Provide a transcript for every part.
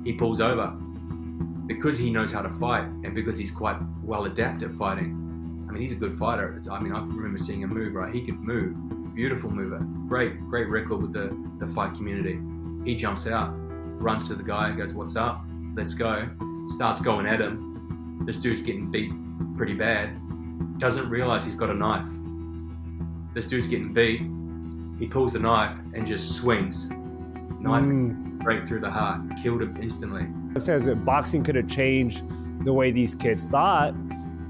he pulls over because he knows how to fight and because he's quite well adept at fighting. I mean, he's a good fighter. I mean, I remember seeing him move, right? He could move. Beautiful mover. Great record with the fight community. He jumps out, runs to the guy, goes, "What's up? Let's go." Starts going at him. This dude's getting beat pretty bad. Doesn't realize he's got a knife. This dude's getting beat. He pulls the knife and just swings. Knife right through the heart. Killed him instantly. It says that boxing could have changed the way these kids thought,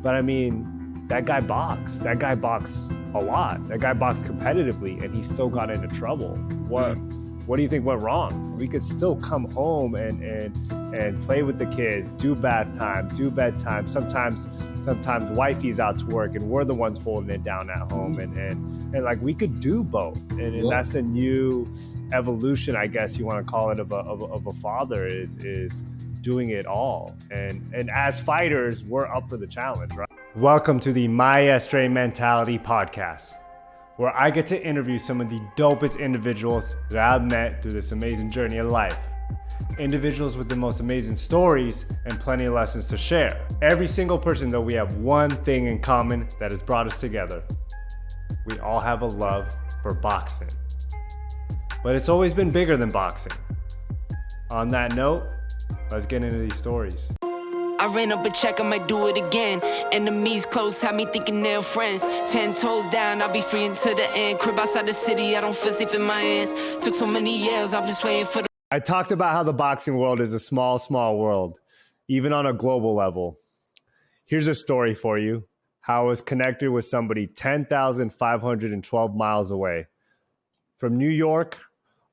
but I mean, that guy boxed. That guy boxed a lot. That guy boxed competitively, and he still got into trouble. What do you think went wrong? We could still come home and play with the kids, do bath time, do bedtime. Sometimes wifey's out to work, and we're the ones holding it down at home, and like we could do both, and that's a new evolution, I guess you want to call it, of a father is doing it all, and as fighters, we're up for the challenge, right? Welcome to the Maestre Mentality podcast, where I get to interview some of the dopest individuals that I've met through this amazing journey of life. Individuals with the most amazing stories and plenty of lessons to share. Every single person, though, we have one thing in common that has brought us together. We all have a love for boxing. But it's always been bigger than boxing. On that note, let's get into these stories. I ran up a check, I might do it again. Enemies close, had me thinking they're friends. 10 toes down, I'll be free until the end. Crib outside the city, I don't feel safe in my hands. Took so many years, I've been waiting for the... I talked about how the boxing world is a small, small world, even on a global level. Here's a story for you, how I was connected with somebody 10,512 miles away. From New York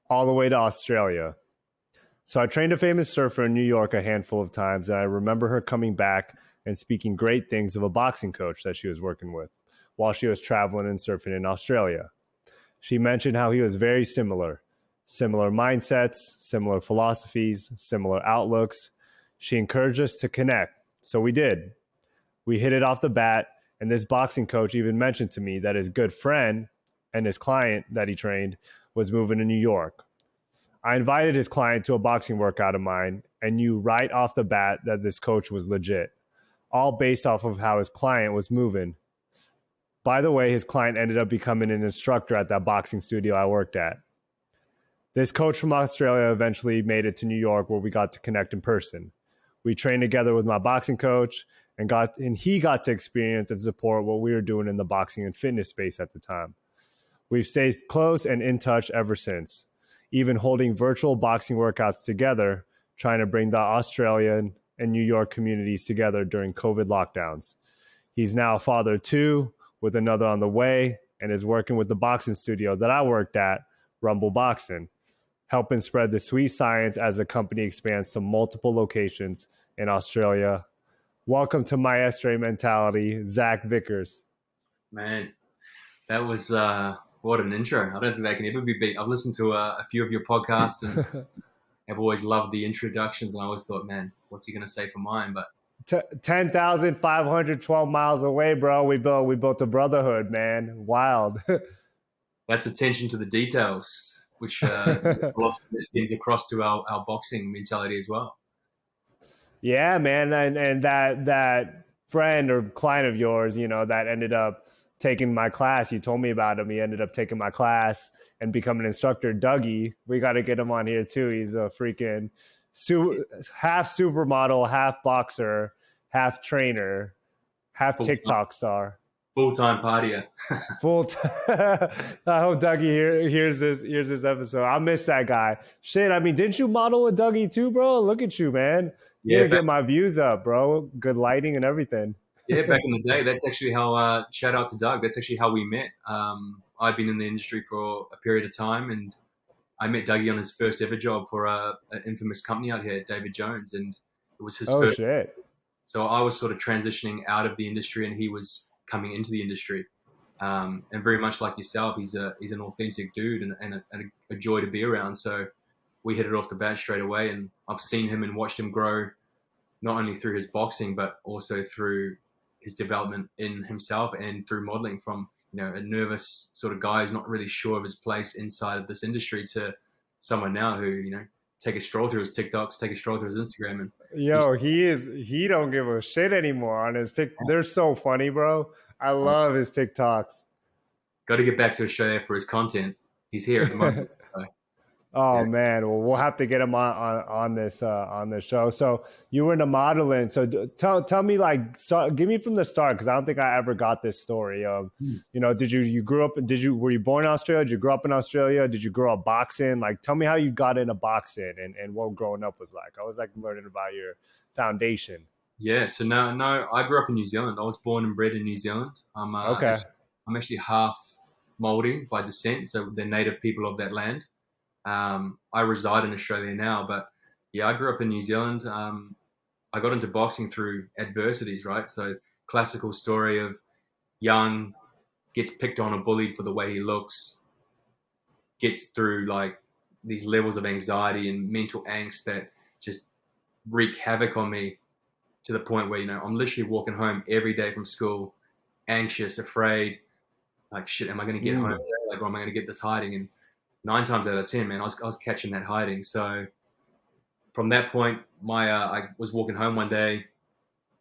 all the way to Australia. So I trained a famous surfer in New York a handful of times, and I remember her coming back and speaking great things of a boxing coach that she was working with while she was traveling and surfing in Australia. She mentioned how he was very similar mindsets, similar philosophies, similar outlooks. She encouraged us to connect, so we did. We hit it off the bat, and this boxing coach even mentioned to me that his good friend and his client that he trained was moving to New York. I invited his client to a boxing workout of mine and knew right off the bat that this coach was legit, all based off of how his client was moving. By the way, his client ended up becoming an instructor at that boxing studio I worked at. This coach from Australia eventually made it to New York, where we got to connect in person. We trained together with my boxing coach, and he got to experience and support what we were doing in the boxing and fitness space at the time. We've stayed close and in touch ever since, even holding virtual boxing workouts together, trying to bring the Australian and New York communities together during COVID lockdowns. He's now a father of two, with another on the way, and is working with the boxing studio that I worked at, Rumble Boxing, helping spread the sweet science as the company expands to multiple locations in Australia. Welcome to Maestre Mentality, Zack Vickers. Man, that was what an intro. I don't think they can ever be beat. I've listened to a few of your podcasts and have always loved the introductions, and I always thought, man, what's he going to say for mine? But 10,512 miles away, bro. We built a brotherhood, man. Wild. That's attention to the details, which extends across to our boxing mentality as well. Yeah, man. And that friend or client of yours, that ended up taking my class. You told me about him. He ended up taking my class and becoming an instructor. Dougie, we got to get him on here too. He's a freaking half supermodel, half boxer, half trainer, half TikTok star. Full-time partier. I hope Dougie hears this episode. I miss that guy. Shit, I mean, didn't you model with Dougie too, bro? Look at you, man. You're gonna get my views up, bro. Good lighting and everything. Yeah, back in the day, that's actually how, shout out to Doug, that's actually how we met. I'd been in the industry for a period of time, and I met Dougie on his first ever job for an infamous company out here, David Jones, and it was his first. Shit. So I was sort of transitioning out of the industry, and he was coming into the industry. And very much like yourself, he's an authentic dude and a joy to be around. So we hit it off the bat straight away, and I've seen him and watched him grow, not only through his boxing, but also through his development in himself and through modeling, from a nervous sort of guy who's not really sure of his place inside of this industry to someone now who take a stroll through his TikToks, take a stroll through his Instagram, and Yo, he don't give a shit anymore on his They're so funny, bro. I love his TikToks. got to get back to Australia for his content. He's here at the moment. So, Oh yeah. man, well we'll have to get him on this show. So you were into modeling. So tell me give me from the start, because I don't think I ever got this story. You know, you grew up? Were you born in Australia? Did you grow up in Australia? Did you grow up boxing? Like, tell me how you got into boxing and what growing up was like. I was like learning about your foundation. Yeah. So no, I grew up in New Zealand. I was born and bred in New Zealand. Okay. I'm actually half Māori by descent, so they're native people of that land. I reside in Australia now, but yeah, I grew up in New Zealand. I got into boxing through adversities, right? So classical story of young, gets picked on or bullied for the way he looks, gets through like these levels of anxiety and mental angst that just wreak havoc on me to the point where, you know, I'm literally walking home every day from school, anxious, afraid, like, shit, am I going to get home today? Like, or am I going to get this hiding? And 9 times out of 10, man, I was catching that hiding. So from that point, I was walking home one day,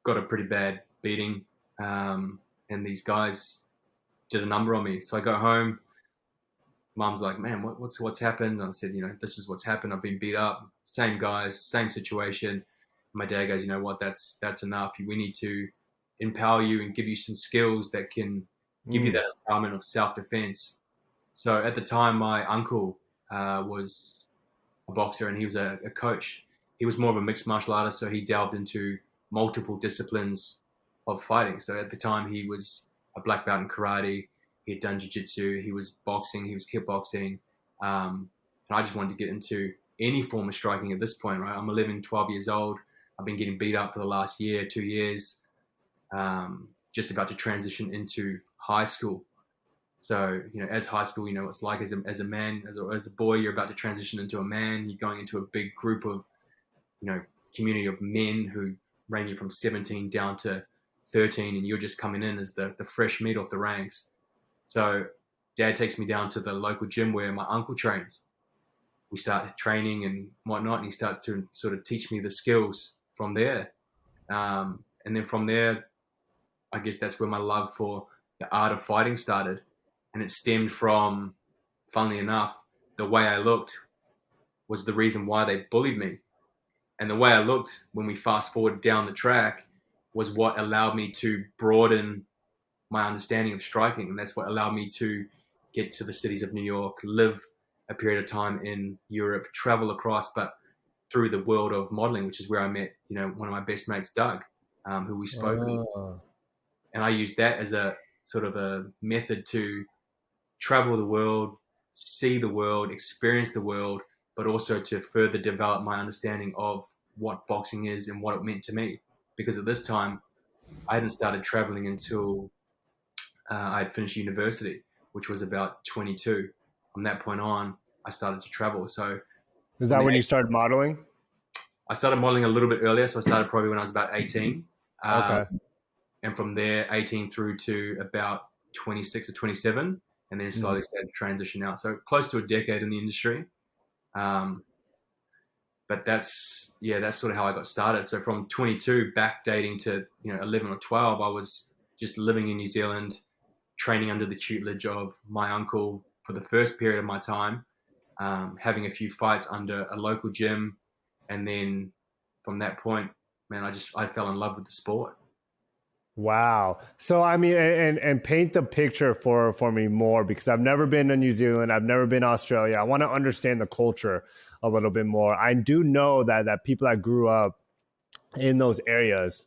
got a pretty bad beating, and these guys did a number on me. So I got home. Mom's like, man, what's happened? And I said, you know, this is what's happened. I've been beat up. Same guys, same situation. My dad goes, you know what? That's enough. We need to empower you and give you some skills that can give you that empowerment of self-defense. So at the time, my uncle was a boxer and he was a coach. He was more of a mixed martial artist, so he delved into multiple disciplines of fighting. So at the time, he was a black belt in karate. He had done jiu-jitsu. He was boxing. He was kickboxing. And I just wanted to get into any form of striking at this point, right? I'm 11, 12 years old. I've been getting beat up for the last year, 2 years, just about to transition into high school. So, you know, as high school, you know, it's like as a man, as a boy, you're about to transition into a man. You're going into a big group of, you know, community of men who range you from 17 down to 13, and you're just coming in as the fresh meat off the ranks. So dad takes me down to the local gym where my uncle trains. We start training and whatnot, and he starts to sort of teach me the skills from there. And then from there, I guess that's where my love for the art of fighting started. And it stemmed from, funnily enough, the way I looked was the reason why they bullied me. And the way I looked when we fast forward down the track was what allowed me to broaden my understanding of striking. And that's what allowed me to get to the cities of New York, live a period of time in Europe, travel across, but through the world of modeling, which is where I met, you know, one of my best mates, Doug, who we spoke with. And I used that as a sort of a method to travel the world, see the world, experience the world, but also to further develop my understanding of what boxing is and what it meant to me. Because at this time, I hadn't started traveling until I had finished university, which was about 22. From that point on, I started to travel. So is that when you started modeling? I started modeling a little bit earlier. So I started probably when I was about 18. Okay. And from there, 18 through to about 26 or 27. And then slowly started to transition out. So close to a decade in the industry. But that's sort of how I got started. So from 22 back dating to, you know, 11 or 12, I was just living in New Zealand, training under the tutelage of my uncle for the first period of my time, having a few fights under a local gym. And then from that point, man, I fell in love with the sport. Wow. So, I mean, and paint the picture for me more, because I've never been to New Zealand. I've never been to Australia. I want to understand the culture a little bit more. I do know that people that grew up in those areas,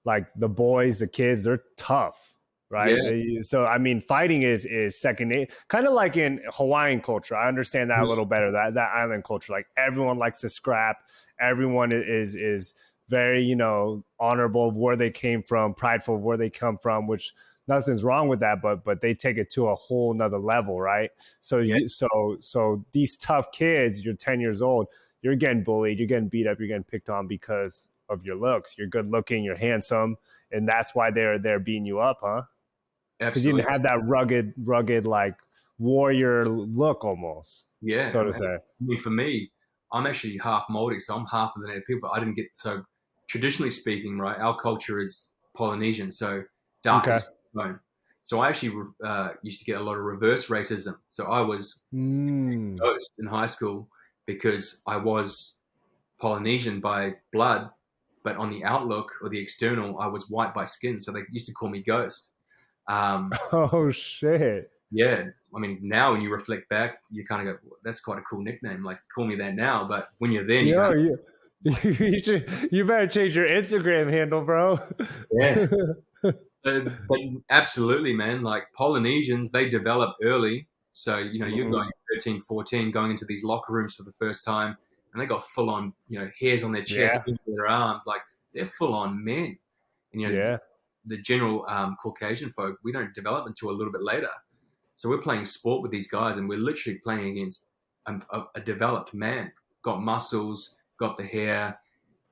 like the boys, the kids, they're tough, right? Yeah. So, I mean, fighting is second, kind of like in Hawaiian culture. I understand that a little better, that island culture. Like everyone likes to scrap. Everyone is very, you know, honorable of where they came from, prideful of where they come from, which nothing's wrong with that, but they take it to a whole nother level, right? So so these tough kids, you're 10 years old, you're getting bullied, you're getting beat up, you're getting picked on because of your looks. You're good looking, you're handsome, and that's why they're beating you up, huh? Because you didn't have that rugged like warrior look almost. Yeah. So to say. I mean, for me, I'm actually half Maori, so I'm half of the native people. I didn't get, so traditionally speaking, right, our culture is Polynesian, so dark Okay. as bone. So I actually used to get a lot of reverse racism. So I was Mm. ghost in high school because I was Polynesian by blood, but on the outlook or the external, I was white by skin. So they used to call me Ghost. Um, Oh shit. yeah, I mean, now when you reflect back, you kind of go, "That's quite a cool nickname. Like, call me that now." But when you're there, you go, Yo, you better change your Instagram handle, bro. "Yeah." But absolutely, man. Like Polynesians, they develop early. So you're going Mhm. 13, 14, going into these locker rooms for the first time, and they got full on, hairs on their chest, Yeah. into their arms, like they're full on men. And Yeah. the general Caucasian folk, we don't develop until a little bit later. So we're playing sport with these guys, and we're literally playing against a developed man, got muscles, got the hair,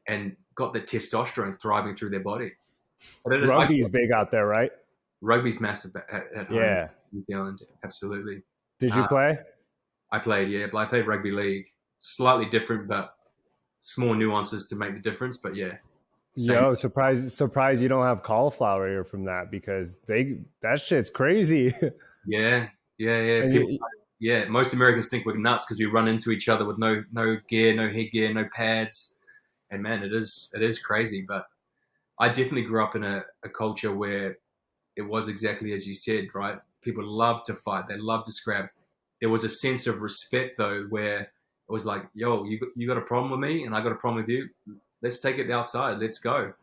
and got the testosterone thriving through their body. I Rugby's big out there, right? Rugby's massive at home Yeah. in New Zealand, absolutely. Did you Uh, play? I played, yeah, but I played rugby league. Slightly different, but small nuances to make the difference. But yeah, same. Yo, surprised you don't have cauliflower ear from that because that shit's crazy. Yeah, yeah, yeah. And People, you, yeah. Most Americans think we're nuts because we run into each other with no gear, no headgear, no pads, and man, it is crazy. But I definitely grew up in a culture where it was exactly as you said, right? People love to fight. They love to scrap. There was a sense of respect though, where it was like, "Yo, you got a problem with me, and I got a problem with you. Let's take it outside. Let's go.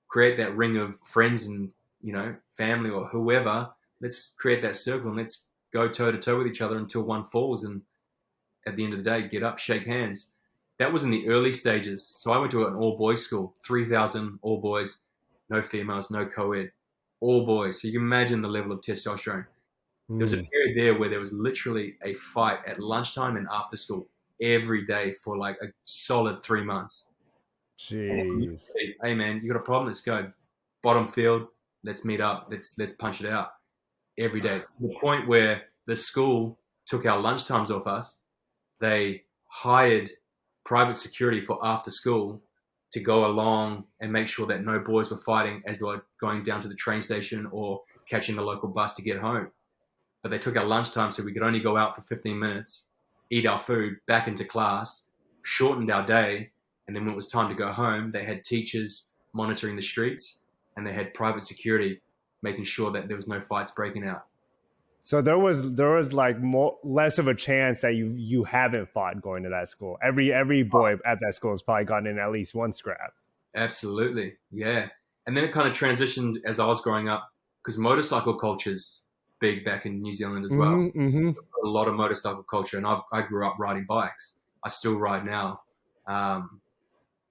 Create that ring of friends and family or whoever. Let's create that circle and let's go toe to toe with each other until one falls. And at the end of the day, get up, shake hands." That was in the early stages. So I went to an all boys school, 3,000 all boys, no females, no co-ed, all boys. So you can imagine the level of testosterone. There was a mm, period there where there was literally a fight at lunchtime and after school every day for like a solid 3 months. jeez. Hey man, you got a problem? Let's go. Bottom field, let's meet up. Let's punch it out every day. To the point where the school took our lunchtimes off us. They hired private security for after school to go along and make sure that no boys were fighting as they were going down to the train station or catching the local bus to get home. But they took our lunchtime so we could only go out for 15 minutes, eat our food, back into class, shortened our day. And then when it was time to go home, they had teachers monitoring the streets and they had private security making sure that there was no fights breaking out. So there was like less of a chance that you haven't fought going to that school. Every boy at that school has probably gotten in at least one scrap. Absolutely. Yeah. And then it kind of transitioned as I was growing up because motorcycle culture's big back in New Zealand as well. Mm-hmm, mm-hmm. A lot of motorcycle culture. And I grew up riding bikes. I still ride now. Um,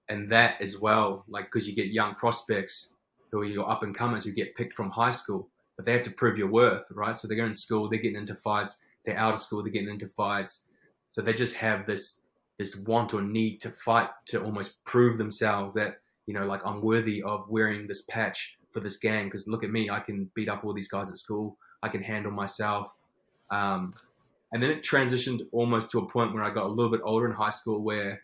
and that as well, like, because you get young prospects who are your up and comers who get picked from high school, but they have to prove your worth, right? So they're going to school, they're getting into fights, they're out of school, they're getting into fights. So they just have this want or need to fight to almost prove themselves that, like I'm worthy of wearing this patch for this gang because look at me, I can beat up all these guys at school, I can handle myself. Um, and then it transitioned almost to a point where I got a little bit older in high school where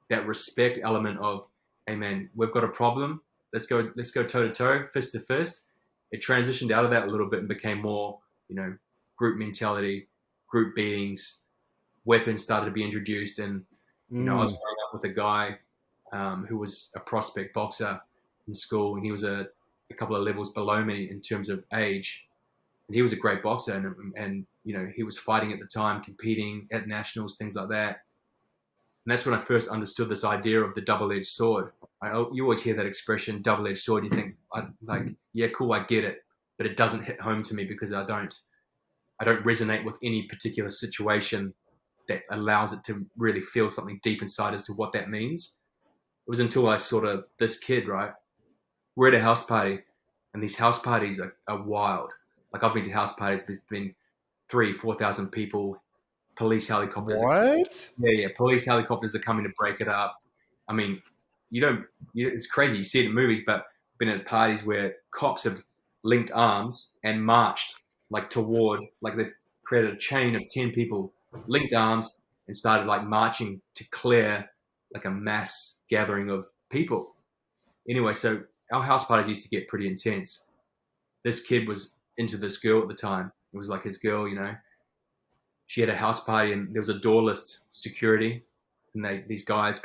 that respect element of, hey man, we've got a problem. Let's go toe to toe, fist to fist. It transitioned out of that a little bit and became more, group mentality, group beatings, weapons started to be introduced. And, I was Mm. growing up with a guy who was a prospect boxer in school, and he was a couple of levels below me in terms of age. And he was a great boxer, and he was fighting at the time, competing at nationals, things like that. And that's when I first understood this idea of the double-edged sword. You always hear that expression, double-edged sword. You think, yeah, cool, I get it, but it doesn't hit home to me because I don't resonate with any particular situation that allows it to really feel something deep inside as to what that means. It was until I sort of, this kid, right? We're at a house party, and these house parties are wild. Like I've been to house parties, there's been 4,000 people, police helicopters. What? Yeah. Police helicopters are coming to break it up. I mean, it's crazy. You see it in movies, but I've been at parties where cops have linked arms and marched like they've created a chain of 10 people, linked arms, and started like marching to clear like a mass gathering of people. Anyway, so our house parties used to get pretty intense. This kid was into this girl at the time. It was like his girl, She had a house party and there was a doorless security, and these guys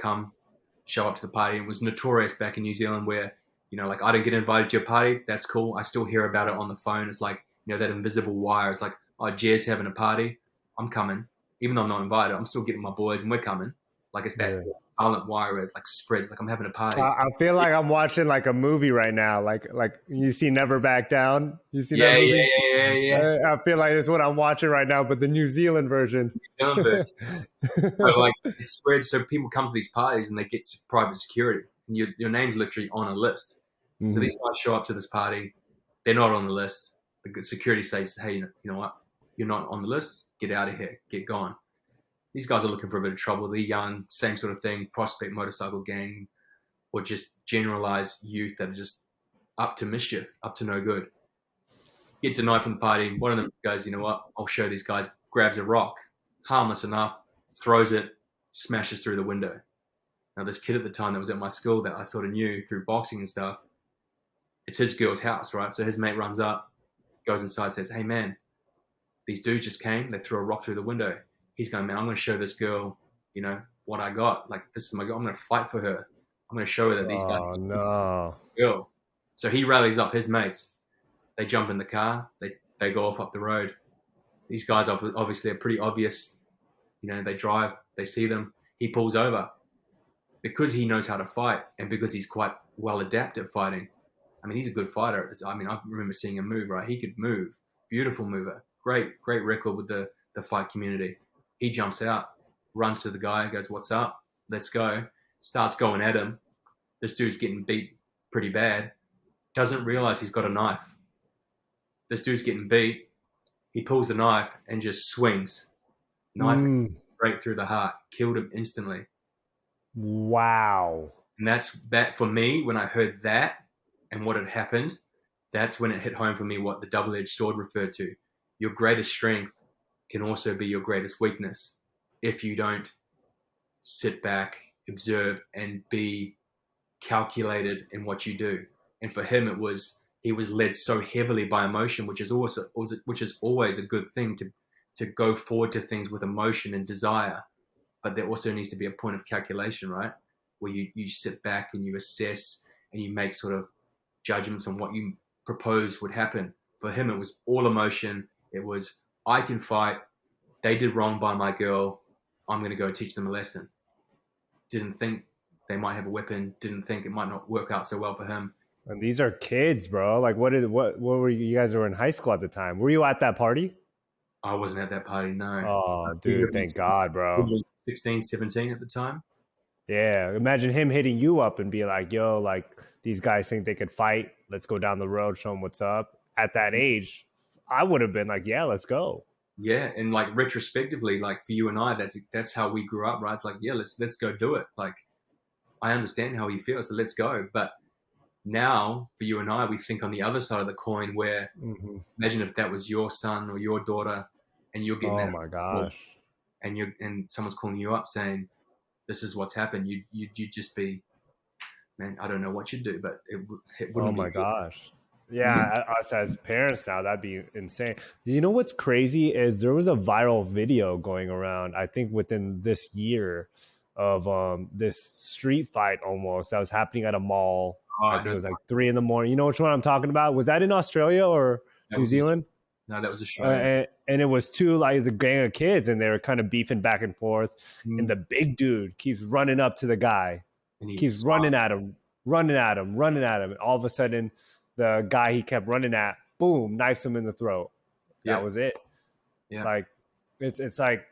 show up to the party. It was notorious back in New Zealand where, like I don't get invited to your party. That's cool. I still hear about it on the phone. It's like, that invisible wire. It's like, oh, Jez having a party. I'm coming. Even though I'm not invited, I'm still getting my boys and we're coming. Like it's that silent wire where it's like spreads, like I'm having a party. I feel like I'm watching like a movie right now. Like you see Never Back Down. You see that movie? Yeah. I feel like it's what I'm watching right now, but the New Zealand version. So like it spreads, so people come to these parties and they get private security, and your name's literally on a list. So these guys show up to this party, they're not on the list. The security says, "Hey, you know what? You're not on the list. Get out of here. Get gone." These guys are looking for a bit of trouble. They're young, same sort of thing, prospect motorcycle gang, or just generalized youth that are just up to mischief, up to no good. Get denied from the party. One of them goes, "You know what? I'll show these guys." Grabs a rock, harmless enough, throws it, smashes through the window. Now, this kid at the time that was at my school that I sort of knew through boxing and stuff, it's his girl's house, right? So his mate runs up, goes inside, says, "Hey, man, these dudes just came. They threw a rock through the window." He's going, "Man, I'm going to show this girl, what I got. Like, this is my girl. I'm going to fight for her. I'm going to show her that these guys." Oh, no. Girl. So he rallies up his mates. They jump in the car. They go off up the road. These guys obviously are pretty obvious. They drive. They see them. He pulls over. Because he knows how to fight and because he's quite well adept at fighting. I mean, he's a good fighter. I mean, I remember seeing him move, right? He could move. Beautiful mover. Great record with the fight community. He jumps out, runs to the guy, goes, "What's up? Let's go." Starts going at him. This dude's getting beat pretty bad. Doesn't realize he's got a knife. This dude's getting beat. He pulls the knife and just swings. Knife straight through the heart. Killed him instantly. Wow. And that for me, when I heard that and what had happened, that's when it hit home for me what the double-edged sword referred to. Your greatest strength can also be your greatest weakness if you don't sit back, observe, and be calculated in what you do. And for him, he was led so heavily by emotion, which is always a good thing to go forward to things with emotion and desire. But there also needs to be a point of calculation, right? Where you sit back and you assess and you make sort of judgments on what you propose would happen. For him, it was all emotion. It was, I can fight. They did wrong by my girl. I'm going to go teach them a lesson. Didn't think they might have a weapon. Didn't think it might not work out so well for him. And these are kids, bro. Like, what were you guys were in high school at the time? Were you at that party? I wasn't at that party, no. Oh, dude, thank God, bro. 16, 17 at the time. Yeah, imagine him hitting you up and being like, "Yo, like these guys think they could fight. Let's go down the road, show them what's up." At that age, I would have been like, "Yeah, let's go." Yeah, and like retrospectively, like for you and I, that's how we grew up, right? It's like, yeah, let's go do it. Like, I understand how he feels, so let's go. But now, for you and I, we think on the other side of the coin where imagine if that was your son or your daughter and you're getting my gosh. And someone's calling you up saying, "This is what's happened." You'd just be, man, I don't know what you'd do, but it wouldn't be good. Gosh. Yeah, us as parents now, that'd be insane. You know what's crazy is there was a viral video going around, I think within this year, of this street fight almost that was happening at a mall. I think it was like 3 a.m. You know which one I'm talking about? Was that in Australia or New Zealand? No, that was Australia. And it was it was a gang of kids and they were kind of beefing back and forth. And the big dude keeps running up to the guy, keeps running at him. And all of a sudden, the guy he kept running at, boom, knifes him in the throat. That was it. Yeah. Like, it's like,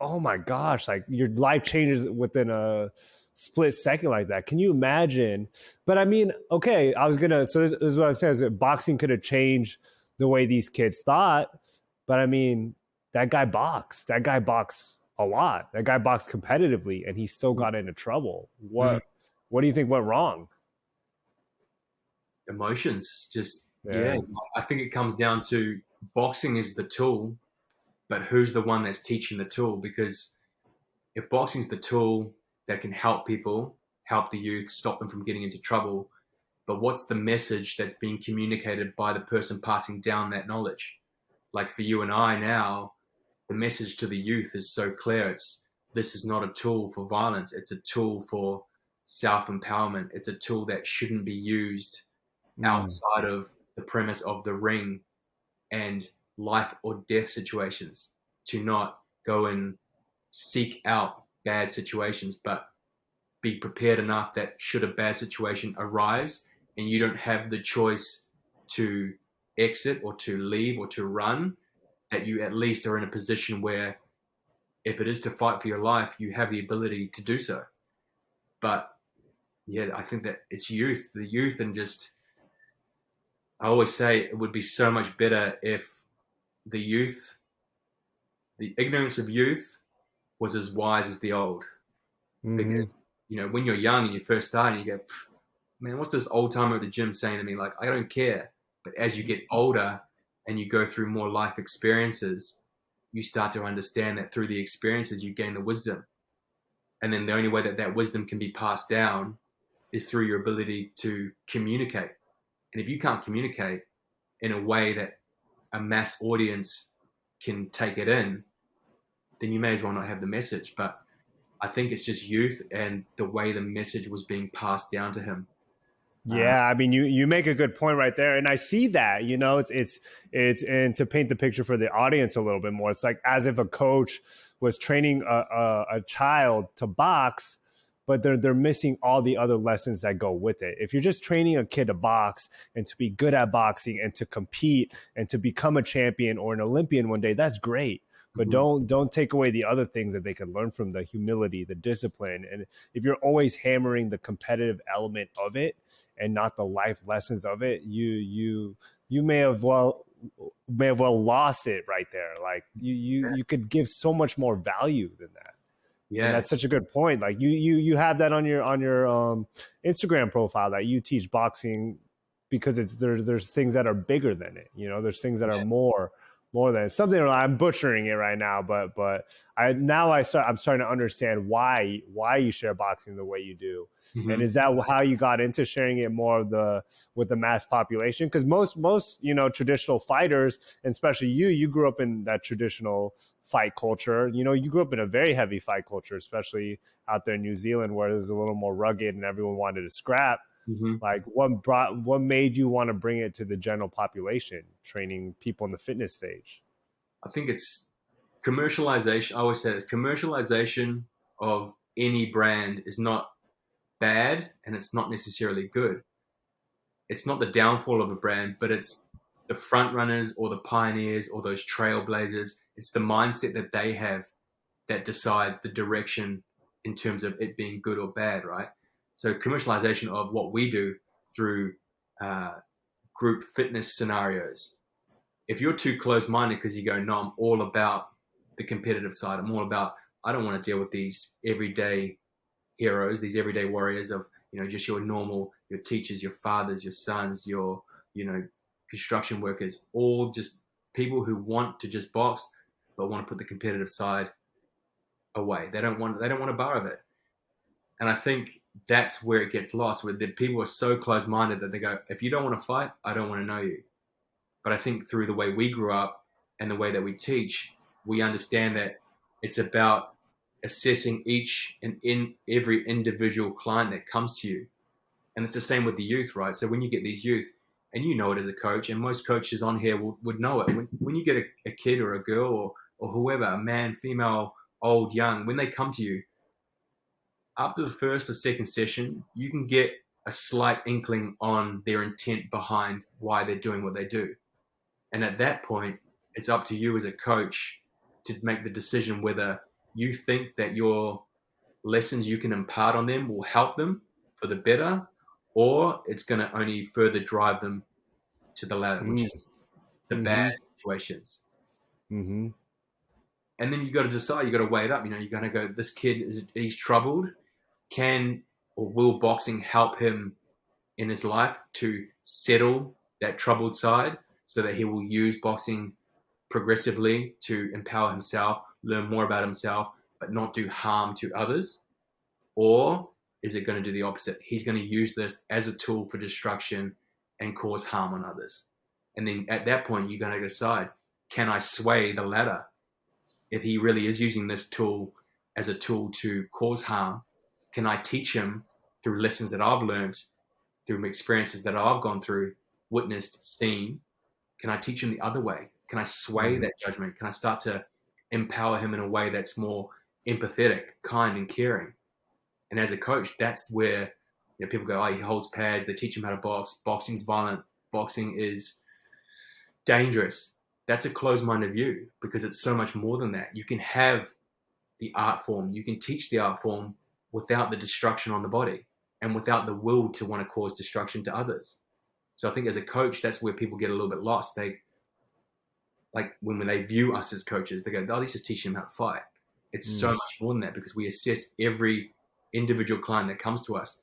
oh my gosh, like your life changes within a split second like that. Can you imagine? But I mean, okay, so this is what I said, is that boxing could have changed the way these kids thought. But I mean, that guy boxed a lot. That guy boxed competitively and he still got into trouble. What do you think went wrong? Emotions, I think it comes down to boxing is the tool, but who's the one that's teaching the tool? Because if boxing's the tool that can help people, help the youth, stop them from getting into trouble, but what's the message that's being communicated by the person passing down that knowledge? Like for you and I now, the message to the youth is so clear. This is not a tool for violence. It's a tool for self-empowerment. It's a tool that shouldn't be used outside of the premise of the ring and life or death situations, to not go and seek out bad situations, but be prepared enough that should a bad situation arise and you don't have the choice to exit or to leave or to run, that you at least are in a position where if it is to fight for your life, you have the ability to do so. But yeah, I think that it's the youth, and just, I always say it would be so much better if the ignorance of youth was as wise as the old. Because, when you're young and you first start and you go, man, what's this old timer at the gym saying to me? Like, I don't care. But as you get older and you go through more life experiences, you start to understand that through the experiences, you gain the wisdom. And then the only way that that wisdom can be passed down is through your ability to communicate. And if you can't communicate in a way that a mass audience can take it in, then you may as well not have the message. But I think it's just youth and the way the message was being passed down to him. Yeah, I mean, you make a good point right there, and I see that. It's and to paint the picture for the audience a little bit more, it's like as if a coach was training a child to box, but they're missing all the other lessons that go with it. If you're just training a kid to box and to be good at boxing and to compete and to become a champion or an Olympian one day, that's great. But don't take away the other things that they can learn from: the humility, the discipline. And if you're always hammering the competitive element of it and not the life lessons of it, you may have well lost it right there. Like you could give so much more value than that. Yeah, and that's such a good point. Like you have that on your Instagram profile, that you teach boxing because there's things that are bigger than it. There's things that are more than something. I'm butchering it right now, but I'm starting to understand why you share boxing the way you do. And is that how you got into sharing it more with the mass population? Because most traditional fighters, and especially you grew up in that traditional fight culture. You grew up in a very heavy fight culture, especially out there in New Zealand, where it was a little more rugged and everyone wanted to scrap. Like what made you want to bring it to the general population, training people in the fitness stage? I think it's commercialization. I always say this: commercialization of any brand is not bad, and it's not necessarily good. It's not the downfall of a brand, but it's the front runners or the pioneers or those trailblazers. It's the mindset that they have that decides the direction in terms of it being good or bad, right? So commercialization of what we do through group fitness scenarios. If you're too close-minded because you go, no, I'm all about the competitive side. I'm all about, I don't want to deal with these everyday heroes, these everyday warriors of, just your teachers, your fathers, your sons, your, construction workers, all just people who want to just box, but want to put the competitive side away. They don't want a bar of it. And I think that's where it gets lost, where the people are so close-minded that they go, if you don't want to fight, I don't want to know you. But I think through the way we grew up and the way that we teach, we understand that it's about assessing each and in every individual client that comes to you. And it's the same with the youth, right? So when you get these youth, and you know it as a coach, and most coaches on here would know it. When you get a kid or a girl or whoever, a man, female, old, young, when they come to you, after the first or second session, you can get a slight inkling on their intent behind why they're doing what they do. And at that point, it's up to you as a coach to make the decision whether you think that your lessons you can impart on them will help them for the better, or it's going to only further drive them to the latter, which is the bad situations. And then you got to decide, you got to weigh it up. You're going to go, this kid, he's troubled. Can or will boxing help him in his life to settle that troubled side so that he will use boxing progressively to empower himself, learn more about himself, but not do harm to others? Or is it going to do the opposite? He's going to use this as a tool for destruction and cause harm on others. And then at that point, you're going to decide, can I sway the latter? If he really is using this tool as a tool to cause harm, can I teach him through lessons that I've learned, through experiences that I've gone through, witnessed, seen? Can I teach him the other way? Can I sway that judgment? Can I start to empower him in a way that's more empathetic, kind, and caring? And as a coach, that's where people go, oh, he holds pads. They teach him how to box. Boxing's violent. Boxing is dangerous. That's a closed-minded view, because it's so much more than that. You can have the art form. You can teach the art form without the destruction on the body and without the will to want to cause destruction to others. So I think as a coach, that's where people get a little bit lost. They, like when they view us as coaches, they go, oh, let's just teach him how to fight. It's so much more than that, because we assess every individual client that comes to us.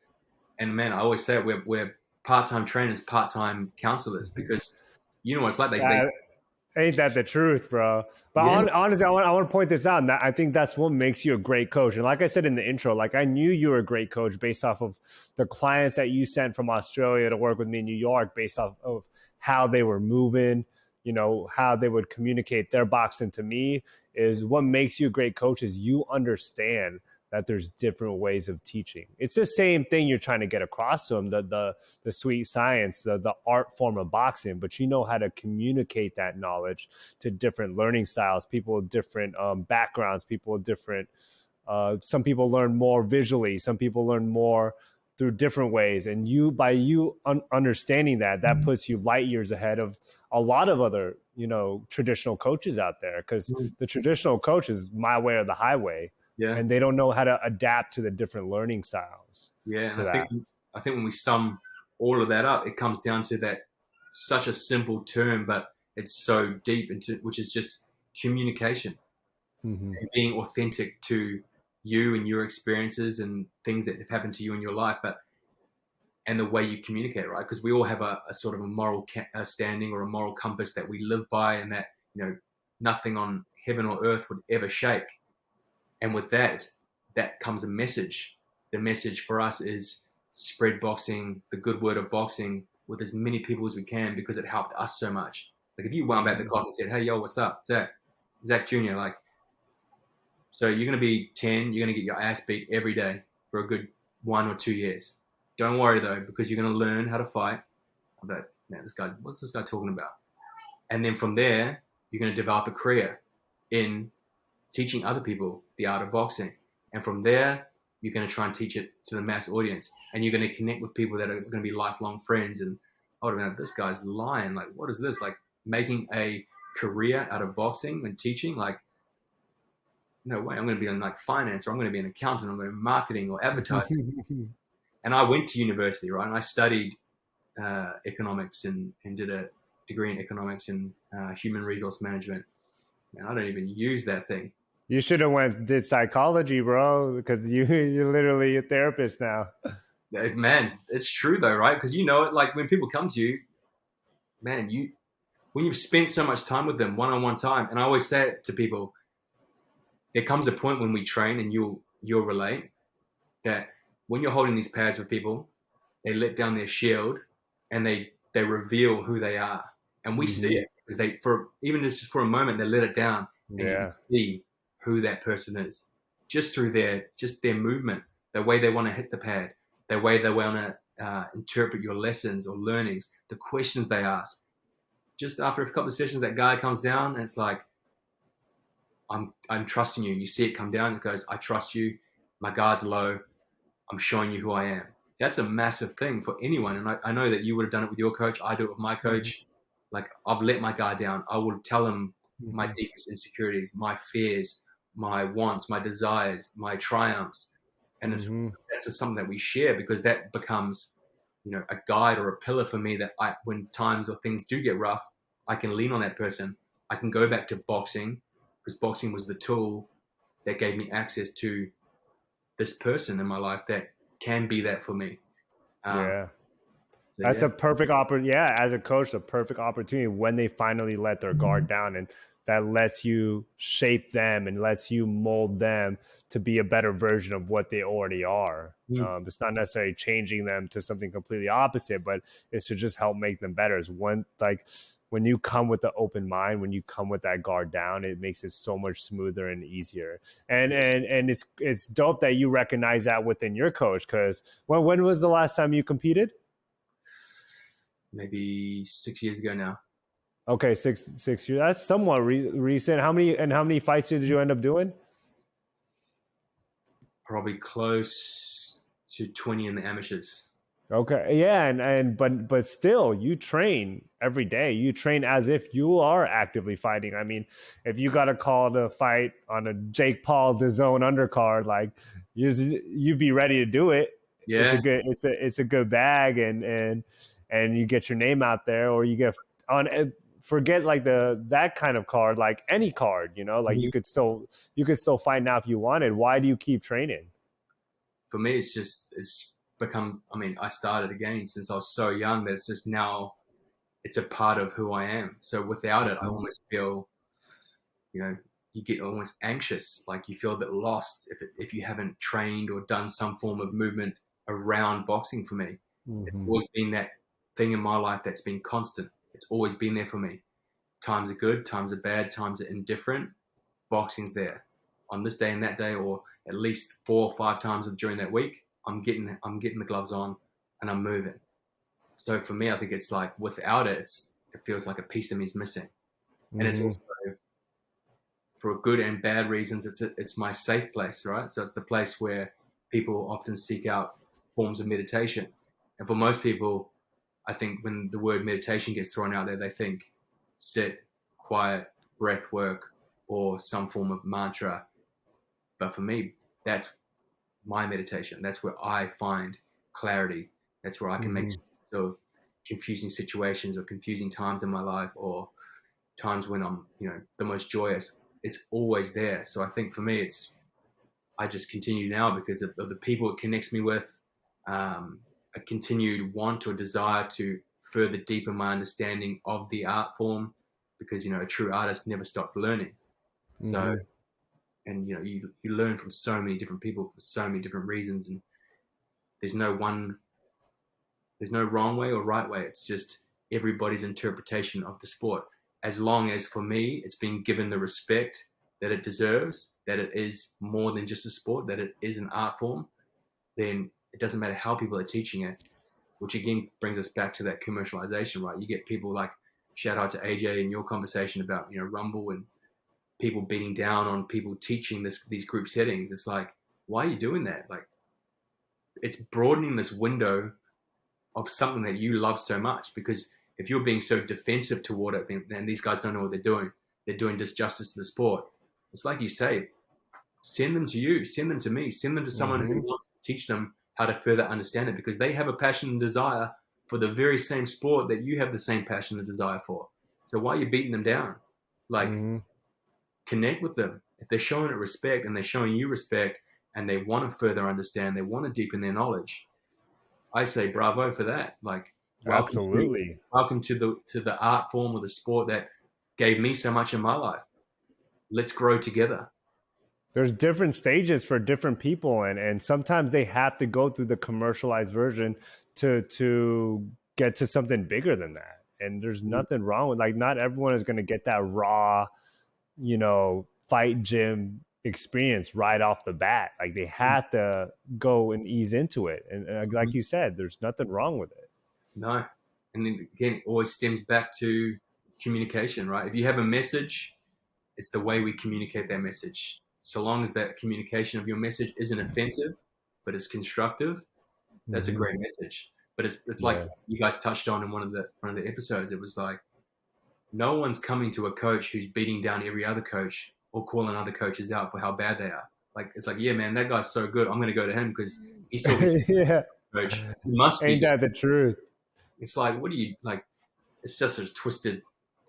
And man, I always say it, we're part-time trainers, part-time counselors, because you know what it's like. Ain't that the truth, bro? But honestly, I want to point this out. And I think that's what makes you a great coach. And like I said in the intro, like I knew you were a great coach based off of the clients that you sent from Australia to work with me in New York, based off of how they were moving, how they would communicate their boxing to me. Is what makes you a great coach is you understand that there's different ways of teaching. It's the same thing you're trying to get across to them, the sweet science, the art form of boxing, but you know how to communicate that knowledge to different learning styles, people with different backgrounds, people with different, some people learn more visually, some people learn more through different ways. And by you understanding that puts you light years ahead of a lot of other, traditional coaches out there, because the traditional coach is my way or the highway. Yeah. And they don't know how to adapt to the different learning styles. Yeah. And I think when we sum all of that up, it comes down to that such a simple term, but it's so deep into, which is just communication and being authentic to you and your experiences and things that have happened to you in your life, and the way you communicate, right? Because we all have a sort of a moral standing or a moral compass that we live by, and that, nothing on heaven or earth would ever shake. And with that comes a message. The message for us is spread boxing, the good word of boxing, with as many people as we can, because it helped us so much. Like if you wound back the clock and said, hey, yo, what's up? Zack Jr., like, so you're going to be 10, you're going to get your ass beat every day for a good 1 or 2 years. Don't worry though, because you're going to learn how to fight. But man, what's this guy talking about? And then from there, you're going to develop a career in teaching other people the art of boxing. And from there, you're going to try and teach it to the mass audience. And you're going to connect with people that are going to be lifelong friends. And, oh, man, this guy's lying. Like, what is this? Like, making a career out of boxing and teaching? Like, no way. I'm going to be in, like, finance, or I'm going to be an accountant, or I'm going to be marketing or advertising. And I went to university, right? And I studied economics and did a degree in economics and human resource management. Man, I don't even use that thing. You should have did psychology, bro, because you're literally a therapist now. Man, it's true though, right? Because like when people come to you, man, when you've spent so much time with them, one-on-one time, and I always say it to people, there comes a point when we train, and you'll relate, that when you're holding these pads with people, they let down their shield and they reveal who they are, and we see it, because even just for a moment, they let it down, and you can see who that person is just through their movement, the way they want to hit the pad, the way they want to interpret your lessons or learnings, the questions they ask. Just after a couple of sessions, that guy comes down and it's like, I'm trusting you. You see it come down, it goes, I trust you. My guard's low. I'm showing you who I am. That's a massive thing for anyone. And I know that you would have done it with your coach. I do it with my coach. Like, I've let my guard down. I will tell him my deepest insecurities, my fears, my wants, my desires, my triumphs. And that's just something that we share, because that becomes, a guide or a pillar for me, that when times or things do get rough, I can lean on that person. I can go back to boxing, because boxing was the tool that gave me access to this person in my life that can be that for me. So That's yeah. a perfect opportunity. Yeah, as a coach, a perfect opportunity when they finally let their guard down, and that lets you shape them and lets you mold them to be a better version of what they already are. Mm. It's not necessarily changing them to something completely opposite, but it's to just help make them better. Is when you come with the open mind, when you come with that guard down, it makes it so much smoother and easier. And it's dope that you recognize that within your coach. Because when was the last time you competed? Maybe 6 years ago now. Okay, six years. That's somewhat recent. How many fights did you end up doing? Probably close to 20 in the amateurs. Okay, yeah, but still, you train every day. You train as if you are actively fighting. I mean, if you got a call to fight on a Jake Paul DAZN undercard, like you be ready to do it. Yeah. It's a good bag, and you get your name out there, or you get on. Forget like that kind of card, like any card, like Mhm. you could still fight now if you wanted. Why do you keep training? For me, it's become, I mean, I started again since I was so young. That's just now it's a part of who I am. So without it, I almost feel, you get almost anxious, like you feel a bit lost if you haven't trained or done some form of movement around boxing. For me, it's Mm-hmm. always been that thing in my life that's been constant. It's always been there for me. Times are good, times are bad, times are indifferent. Boxing's there on this day and that day, or at least 4 or 5 times during that week. I'm getting the gloves on and I'm moving. So for me, I think it's like without it, it feels like a piece of me is missing. And it's Mm-hmm. also for good and bad reasons. It's my safe place, right? So it's the place where people often seek out forms of meditation. And for most people, I think when the word meditation gets thrown out there, they think sit, quiet, breath work, or some form of mantra. But for me, that's my meditation. That's where I find clarity. That's where I can make Mm-hmm. sense of confusing situations or confusing times in my life or times when I'm, the most joyous. It's always there. So I think for me, I just continue now because of the people it connects me with, a continued want or desire to further deepen my understanding of the art form because, a true artist never stops learning. So, Mm-hmm. and, you learn from so many different people for so many different reasons. And there's no one, there's no wrong way or right way. It's just everybody's interpretation of the sport. As long as for me, it's been given the respect that it deserves, that it is more than just a sport, that it is an art form, then it doesn't matter how people are teaching it, which again brings us back to that commercialization, right? You get people like, shout out to AJ in your conversation about, Rumble and people beating down on people teaching these group settings. It's like, why are you doing that? Like, it's broadening this window of something that you love so much. Because if you're being so defensive toward it, then these guys don't know what they're doing. They're doing disjustice to the sport. It's like you say, send them to you, send them to me, send them to someone who Mm-hmm. wants to teach them how to further understand it because they have a passion and desire for the very same sport that you have the same passion and desire for. So why are you beating them down? Like, Mm-hmm. connect with them. If they're showing it respect and they're showing you respect and they want to further understand, they want to deepen their knowledge, I say bravo for that. Like, welcome to Absolutely. the art form or the sport that gave me so much in my life. Let's grow together. There's different stages for different people, and sometimes they have to go through the commercialized version to get to something bigger than that. And there's nothing wrong with, like, not everyone is going to get that raw, fight gym experience right off the bat. Like, they have to go and ease into it, and like you said, there's nothing wrong with it. No. And then again, it always stems back to communication, right? If you have a message, it's the way we communicate that message. So long as that communication of your message isn't offensive, but it's constructive, that's a Mm-hmm. great message. But it's like Yeah. you guys touched on in one of the episodes. It was like no one's coming to a coach who's beating down every other coach or calling other coaches out for how bad they are. Like it's like, yeah, man, that guy's so good. I'm going to go to him because he's talking to Yeah. the coach. He must be Ain't good. that the truth? It's like, what do you like? It's just a twisted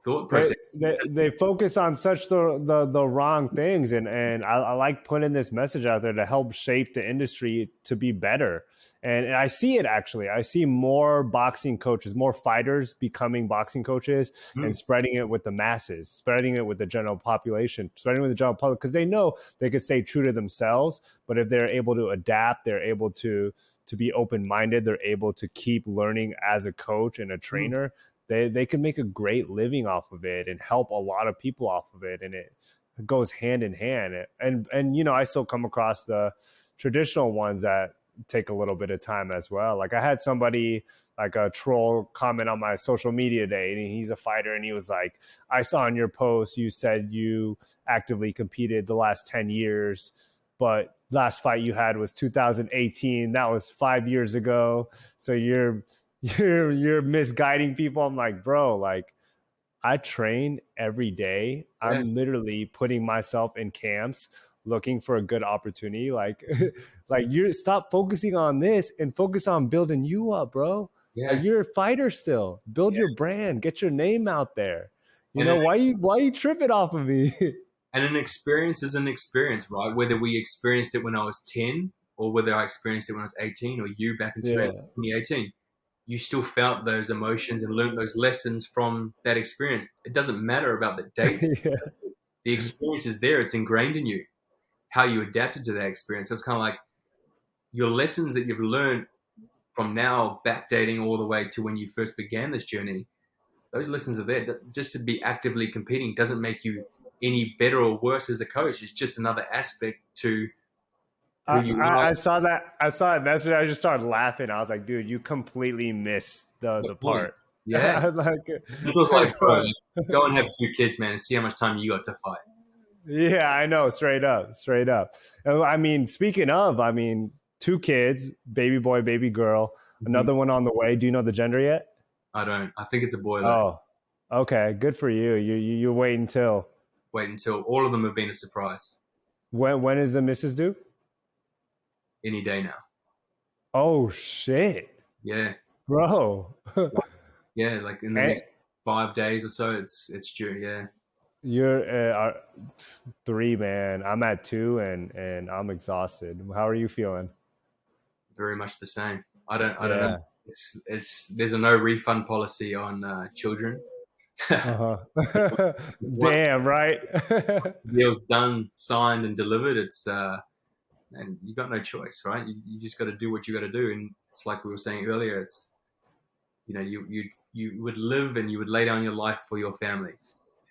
thought process. They focus on such the wrong things, and I like putting this message out there to help shape the industry to be better. And I see it actually. I see more boxing coaches, more fighters becoming boxing coaches and spreading it with the masses, spreading it with the general population, spreading it with the general public, because they know they can stay true to themselves. But if they're able to adapt, they're able to be open-minded, they're able to keep learning as a coach and a trainer. They can make a great living off of it and help a lot of people off of it. And it goes hand in hand. And you know, I still come across the traditional ones that take a little bit of time as well. Like I had somebody, like a troll, comment on my social media today, and he's a fighter, and he was like, I saw in your post you said you actively competed the last 10 years, but last fight you had was 2018. That was 5 years ago. So you're misguiding people. I'm like, bro, like I train every day. Yeah. I'm literally putting myself in camps looking for a good opportunity. Like you stop focusing on this and focus on building you up, bro. Yeah. Like you're a fighter still. Build your brand, get your name out there. You know, why you tripping off of me? And an experience is an experience, right? Whether we experienced it when I was 10 or whether I experienced it when I was 18 or you back in 2018. You still felt those emotions and learned those lessons from that experience. It doesn't matter about the date. The experience is there. It's ingrained in you. How you adapted to that experience. So it's kind of like your lessons that you've learned from now backdating all the way to when you first began this journey. Those lessons are there. Just to be actively competing doesn't make you any better or worse as a coach. It's just another aspect to I saw that message. I just started laughing. I was like, dude, you completely missed the part. Yeah. Bro, go and have 2 kids, man, and see how much time you got to fight. Yeah, I know. Straight up. I mean, speaking of, 2 kids, baby boy, baby girl, another one on the way. Do you know the gender yet? I don't. I think it's a boy. Oh, okay. Good for you. You wait until all of them have been a surprise. When is the missus due? Any day now. Oh shit. Yeah. Bro. Yeah, like in the next 5 days or so, it's due. Yeah. You're 3, man. I'm at 2, and I'm exhausted. How are you feeling? Very much the same. I don't know. There's a no refund policy on children. Damn right. Deal's done, signed, and delivered. It's and you got no choice, right? You just got to do what you got to do. And it's like we were saying earlier. It's you would live and you would lay down your life for your family,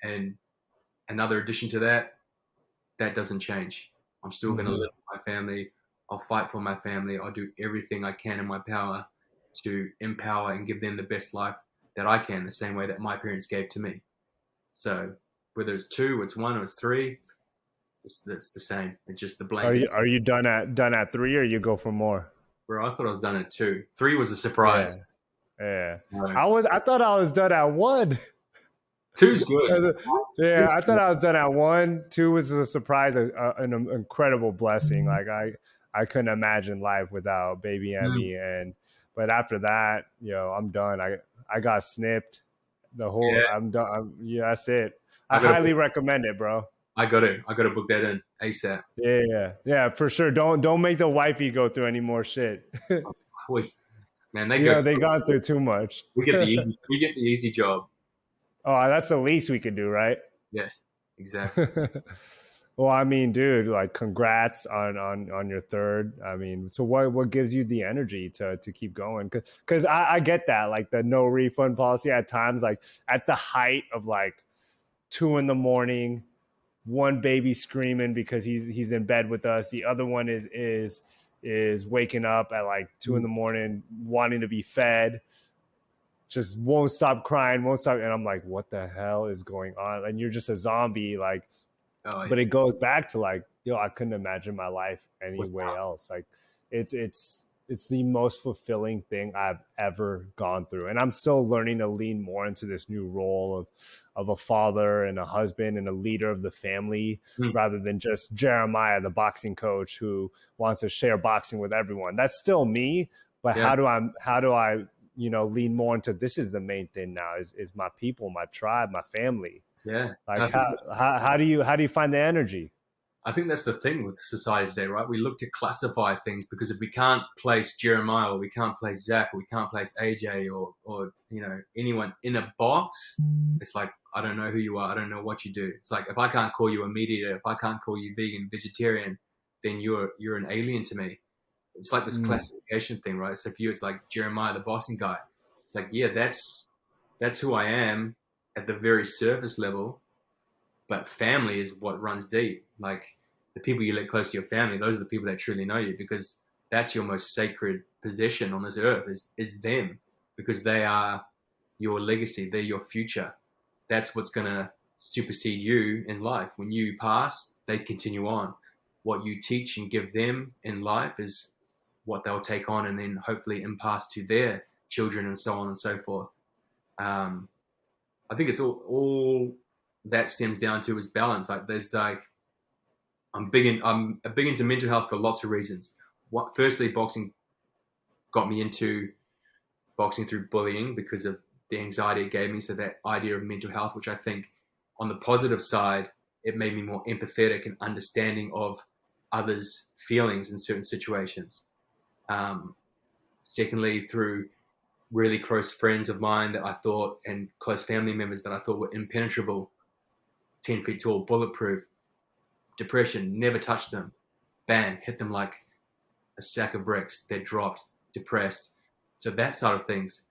and another addition to that doesn't change. I'm still going to live with my family. I'll fight for my family. I'll do everything I can in my power to empower and give them the best life that I can, the same way that my parents gave to me. So whether it's 2, it's 1, or it's 3, it's the same. It's just the blank. Are you done at 3, or you go for more? Bro, I thought I was done at 2. 3 was a surprise. Yeah. I thought I was done at 1. 2's good. Yeah, I thought I was done at 1. 2 was a surprise, an incredible blessing. Like I couldn't imagine life without baby Emmy, but after that, I'm done. I got snipped. I'm done. That's it. I highly recommend it, bro. I got to book that in ASAP. Yeah, for sure. Don't make the wifey go through any more shit. Man, they gone through too much. We get the easy job. Oh, that's the least we could do, right? Yeah, exactly. Well, dude, like congrats on your 3rd. So what gives you the energy to keep going? Because I get that, like the no refund policy at times, like at the height of like 2 a.m, one baby screaming because he's in bed with us. The other one is waking up at like 2 a.m, wanting to be fed. Just won't stop crying, won't stop. And I'm like, what the hell is going on? And you're just a zombie, like, but it goes back to like, I couldn't imagine my life any way else. Like it's the most fulfilling thing I've ever gone through. And I'm still learning to lean more into this new role of a father and a husband and a leader of the family, rather than just Jeremiah, the boxing coach who wants to share boxing with everyone. That's still me. But how do I lean more into this is the main thing now is my people, my tribe, my family. Yeah. Like how do you find the energy? I think that's the thing with society today, right? We look to classify things because if we can't place Jeremiah or we can't place Zach or we can't place AJ or anyone in a box, it's like, I don't know who you are. I don't know what you do. It's like, if I can't call you a meat eater, if I can't call you vegan, vegetarian, then you're an alien to me. It's like this classification thing, right? So for you, it's like Jeremiah, the boxing guy. It's like, yeah, that's who I am at the very surface level. But family is what runs deep. Like the people you let close to your family, those are the people that truly know you, because that's your most sacred possession on this earth is them, because they are your legacy. They're your future. That's what's going to supersede you in life. When you pass, they continue on. What you teach and give them in life is what they'll take on and then hopefully impass to their children and so on and so forth. I think it's all that stems down to is balance. Like there's like, I'm big into mental health for lots of reasons. Firstly, boxing got me into boxing through bullying because of the anxiety it gave me. So that idea of mental health, which I think on the positive side, it made me more empathetic and understanding of others' feelings in certain situations. Secondly, through really close friends of mine that I thought, and close family members that I thought were impenetrable, 10 feet tall, bulletproof, depression, never touched them. Bam, hit them like a sack of bricks. They're dropped, depressed. So that side of things.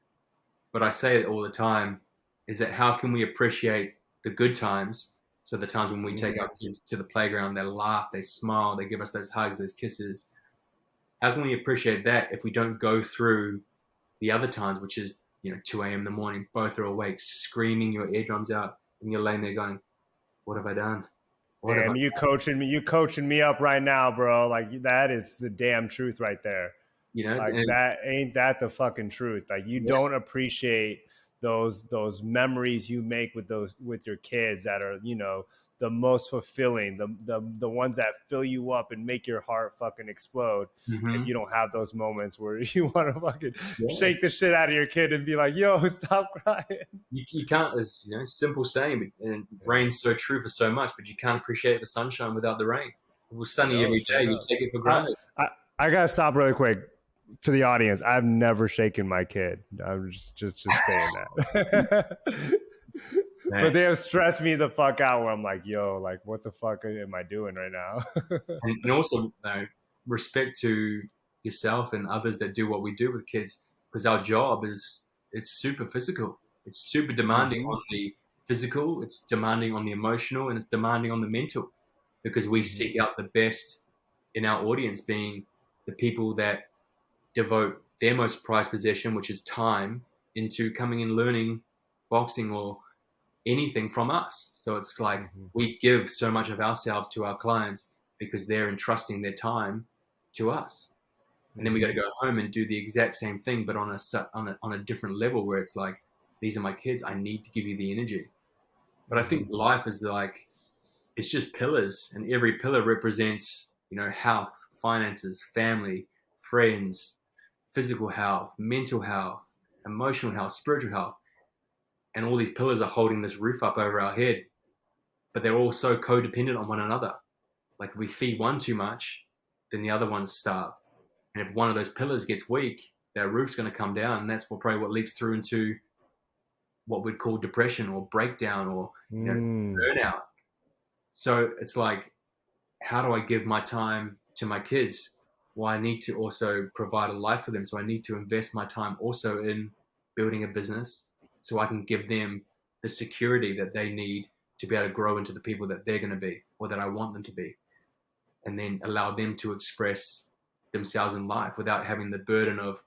But I say it all the time, is that how can we appreciate the good times? So the times when we take our kids to the playground, they laugh, they smile, they give us those hugs, those kisses. How can we appreciate that if we don't go through the other times, which is 2 a.m. in the morning, both are awake, screaming your eardrums out, and you're laying there going, what have I done? Damn, you coaching me up right now, bro. Like that is the damn truth right there. Like that ain't that the fucking truth. Like you don't appreciate those memories you make with your kids that are, the most fulfilling, the ones that fill you up and make your heart fucking explode. If you don't have those moments where you want to fucking shake the shit out of your kid and be like, yo, stop crying. You can't, as simple saying, and rain's so true for so much, but you can't appreciate the sunshine without the rain. It was sunny every day. You take it for granted. I gotta stop really quick. To the audience, I've never shaken my kid. I'm just saying that. But they have stressed me the fuck out where I'm like, yo, like what the fuck am I doing right now? And also respect to yourself and others that do what we do with kids, because our job it's super physical. It's super demanding on the physical, it's demanding on the emotional, and it's demanding on the mental, because we seek out the best in our audience, being the people that devote their most prized possession, which is time, into coming and learning boxing or anything from us. So it's like we give so much of ourselves to our clients because they're entrusting their time to us. And then we got to go home and do the exact same thing, but on a different level, where it's like, these are my kids. I need to give you the energy. But I think life is like, it's just pillars, and every pillar represents, health, finances, family, friends, physical health, mental health, emotional health, spiritual health. And all these pillars are holding this roof up over our head, but they're all so codependent on one another. Like if we feed one too much, then the other ones starve. And if one of those pillars gets weak, that roof's going to come down, and that's probably what leaks through into what we'd call depression or breakdown or burnout. So it's like, how do I give my time to my kids? Well, I need to also provide a life for them. So I need to invest my time also in building a business so I can give them the security that they need to be able to grow into the people that they're going to be, or that I want them to be, and then allow them to express themselves in life without having the burden of,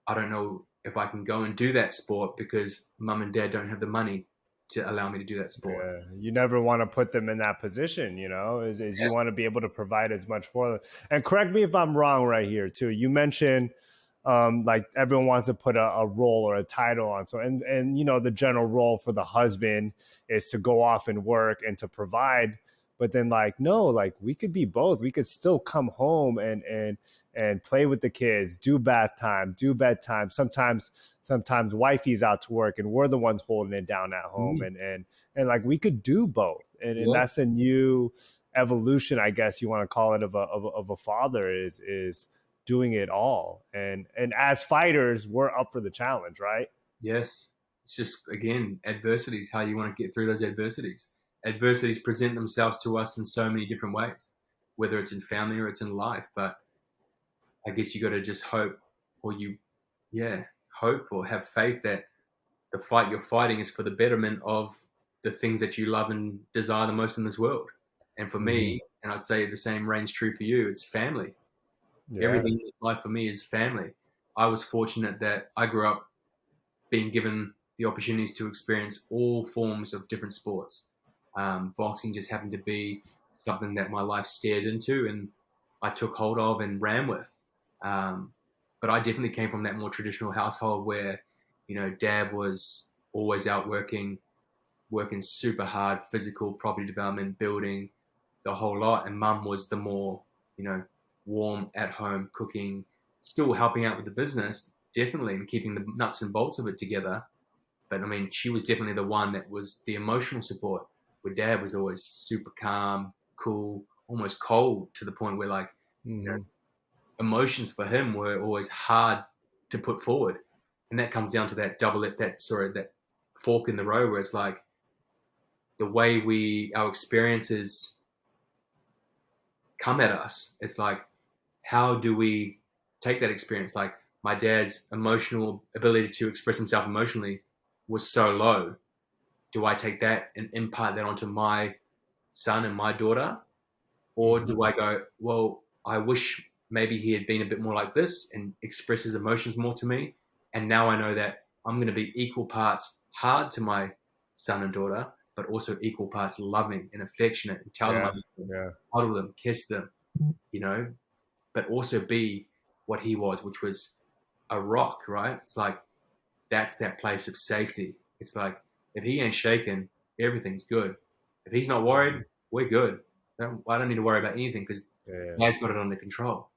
I don't know if I can go and do that sport because mum and dad don't have the money to allow me to do that sport. Yeah. You never want to put them in that position, you want to be able to provide as much for them. And correct me if I'm wrong right here too. You mentioned like everyone wants to put a role or a title on. So, and the general role for the husband is to go off and work and to provide. But then like, no, like we could be both. We could still come home and play with the kids, do bath time, do bedtime. Sometimes wifey's out to work and we're the ones holding it down at home. And like we could do both. And that's a new evolution, I guess you want to call it, of a father is doing it all. And as fighters, we're up for the challenge, right? Yes. It's just, again, adversities, how you want to get through those adversities. Adversities present themselves to us in so many different ways, whether it's in family or it's in life. But I guess you got to just hope, or hope or have faith that the fight you're fighting is for the betterment of the things that you love and desire the most in this world. And for me, and I'd say the same reigns true for you, it's family. Yeah. Everything in life for me is family. I was fortunate that I grew up being given the opportunities to experience all forms of different sports. Boxing just happened to be something that my life stared into and I took hold of and ran with. But I definitely came from that more traditional household where, dad was always out working super hard, physical, property development, building, the whole lot. And mum was the more, warm, at home, cooking, still helping out with the business, definitely, and keeping the nuts and bolts of it together. But I mean, she was definitely the one that was the emotional support, where dad was always super calm, cool, almost cold, to the point where like, emotions for him were always hard to put forward. And that comes down to that that fork in the road, where it's like the way our experiences come at us. It's like, how do we take that experience? Like my dad's emotional ability to express himself emotionally was so low. Do I take that and impart that onto my son and my daughter? Or do I go, well, I wish maybe he had been a bit more like this and express his emotions more to me. And now I know that I'm going to be equal parts hard to my son and daughter, but also equal parts loving and affectionate and tell them, cuddle them, kiss them, but also be what he was, which was a rock, right? It's like, that's that place of safety. It's like, if he ain't shaking, everything's good. If he's not worried, we're good. I don't need to worry about anything because dad's got it under control.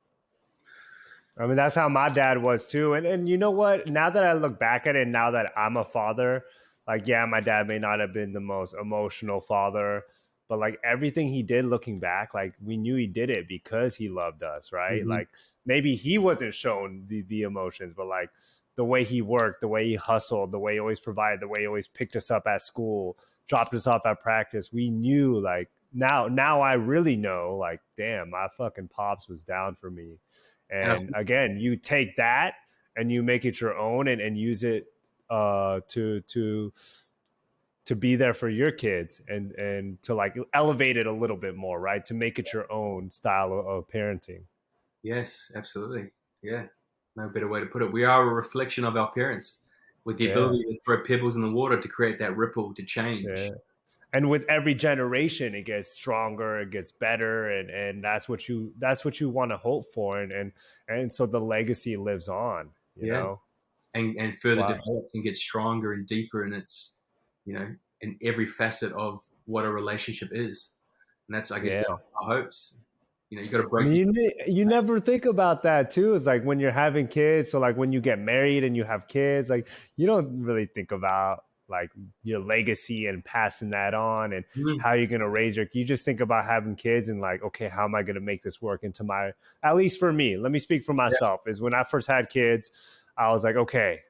I mean, that's how my dad was too. And you know what? Now that I look back at it, now that I'm a father, like, my dad may not have been the most emotional father, but like everything he did looking back, like we knew he did it because he loved us, right? Like maybe he wasn't shown the emotions, but like the way he worked, the way he hustled, the way he always provided, the way he always picked us up at school, dropped us off at practice. We knew like now I really know, like, damn, my fucking pops was down for me. And again, you take that and you make it your own and use it to be there for your kids and to like elevate it a little bit more, right? To make it your own style of parenting. Yes, absolutely. Yeah. No better way to put it. We are a reflection of our parents with the ability to throw pebbles in the water to create that ripple to change. Yeah. And with every generation, it gets stronger, it gets better, and that's what you want to hope for, and so the legacy lives on, you know, and further develops and gets stronger and deeper, and it's, in every facet of what a relationship is, and that's, I guess, our hopes. You got to break. You never think about that too. It's like when you're having kids, so like when you get married and you have kids, like you don't really think about like your legacy and passing that on and how you're going to raise you just think about having kids and like, okay, how am I going to make this work into at least for me, let me speak for myself, is when I first had kids, I was like, okay,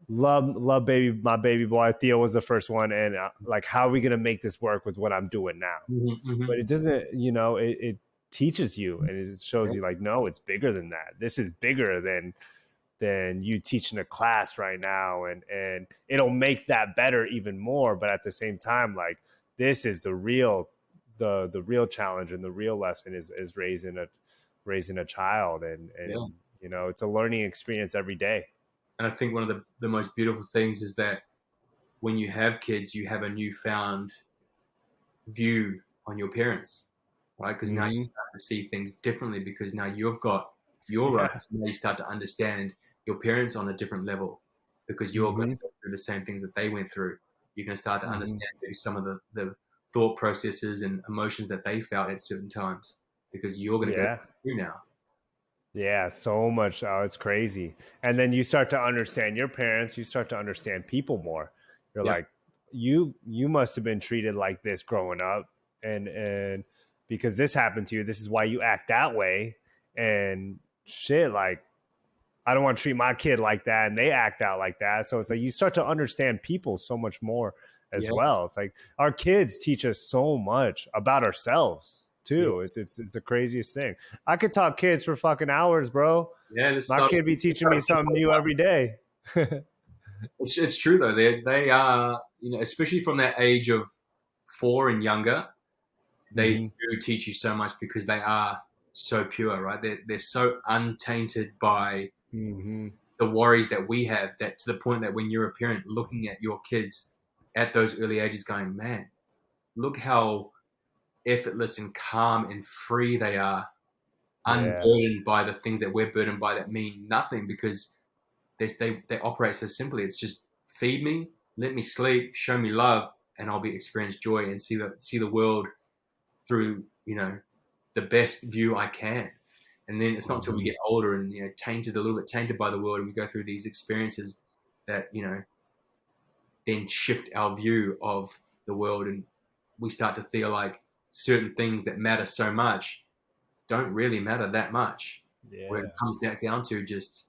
love my baby boy Theo was the first one, and like, how are we going to make this work with what I'm doing now? But it doesn't, it teaches you and it shows you like, no, it's bigger than that. This is bigger than you teaching a class right now, and it'll make that better even more. But at the same time, like, this is the real challenge, and the real lesson is raising a child, and it's a learning experience every day. And I think one of the most beautiful things is that when you have kids, you have a newfound view on your parents, right? Because now you start to see things differently, because now you've got your rights. Now you start to understand your parents on a different level, because you're going to go through the same things that they went through. You're going to start to understand maybe some of the thought processes and emotions that they felt at certain times, because you're going to go through now. Yeah, so much. Oh, it's crazy. And then you start to understand your parents, you start to understand people more. You're like, you must have been treated like this growing up, and because this happened to you, this is why you act that way. And shit, like, I don't want to treat my kid like that, and they act out like that. So it's like you start to understand people so much more as well. It's like our kids teach us so much about ourselves too. It's the craziest thing. I could talk kids for fucking hours, bro. Yeah, my kid be teaching me something new every day. It's true though. They are, you know, especially from that age of 4 and younger, they do teach you so much because they are so pure, right? They're so untainted by the worries that we have, that to the point that when you're a parent looking at your kids at those early ages going, man, look how effortless and calm and free they are, unburdened by the things that we're burdened by that mean nothing, because they operate so simply. It's just feed me, let me sleep, show me love, and I'll experience joy and see the world through, you know, the best view I can. And then it's not until we get older and, you know, a little bit tainted by the world, and we go through these experiences that, you know, then shift our view of the world, and we start to feel like certain things that matter so much don't really matter that much. Where it comes back down to just